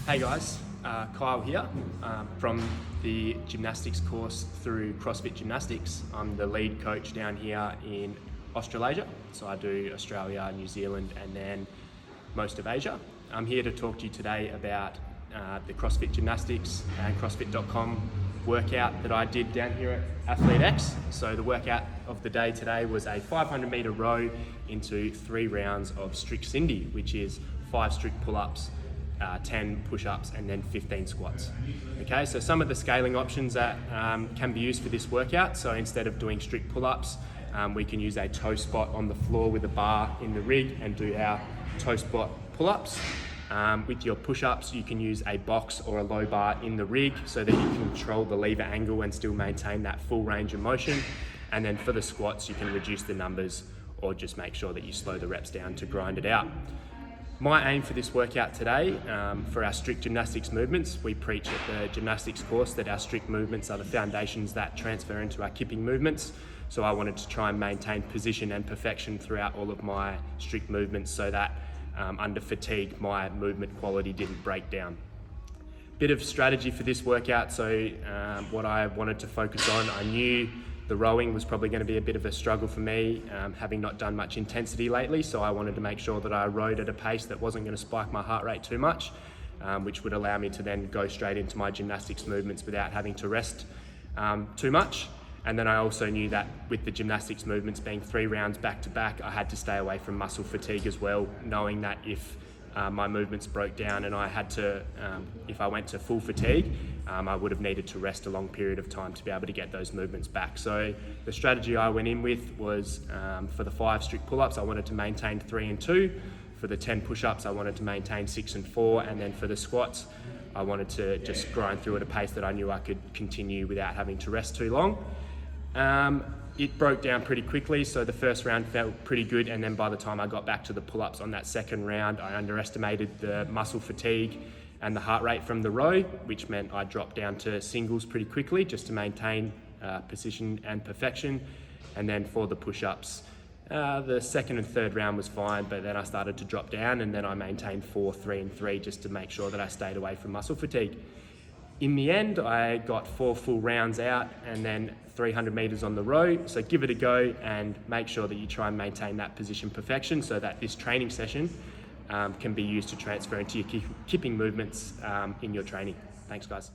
Hey guys, Kyle here from the gymnastics course through CrossFit Gymnastics. I'm the lead coach down here in Australasia, so I do Australia, New Zealand and then most of Asia. I'm here to talk to you today about the CrossFit Gymnastics and CrossFit.com workout that I did down here at Athlete X. So the workout of the day today was a 500 metre row into 3 rounds of strict Cindy, which is 5 strict pull-ups, 10 push-ups and then 15 squats. Okay, so some of the scaling options that can be used for this workout. So instead of doing strict pull-ups, we can use a toe spot on the floor with a bar in the rig and do our toe spot pull-ups. With your push-ups, you can use a box or a low bar in the rig so that you can control the lever angle and still maintain that full range of motion. And then for the squats, you can reduce the numbers or just make sure that you slow the reps down to grind it out. My aim for this workout today, for our strict gymnastics movements, we preach at the gymnastics course that our strict movements are the foundations that transfer into our kipping movements. So I wanted to try and maintain position and perfection throughout all of my strict movements so that under fatigue, my movement quality didn't break down. Bit of strategy for this workout. So what I wanted to focus on, I knew the rowing was probably going to be a bit of a struggle for me, having not done much intensity lately. So I wanted to make sure that I rowed at a pace that wasn't going to spike my heart rate too much, which would allow me to then go straight into my gymnastics movements without having to rest too much. And then I also knew that with the gymnastics movements being 3 rounds back to back, I had to stay away from muscle fatigue as well, knowing that if my movements broke down and I had to, if I went to full fatigue, I would have needed to rest a long period of time to be able to get those movements back. So the strategy I went in with was for the 5 strict pull-ups, I wanted to maintain 3 and 2. For the 10 push-ups, I wanted to maintain 6 and 4. And then for the squats, I wanted to just grind through at a pace that I knew I could continue without having to rest too long. It broke down pretty quickly, so the first round felt pretty good, and then by the time I got back to the pull-ups on that second round, I underestimated the muscle fatigue and the heart rate from the row, which meant I dropped down to singles pretty quickly just to maintain position and perfection. And then for the push-ups, the second and third round was fine, but then I started to drop down and then I maintained 4, 3 and 3 just to make sure that I stayed away from muscle fatigue. In the end, I got 4 full rounds out and then 300 meters on the row. So give it a go and make sure that you try and maintain that position perfection so that this training session can be used to transfer into your kipping movements in your training. Thanks, guys.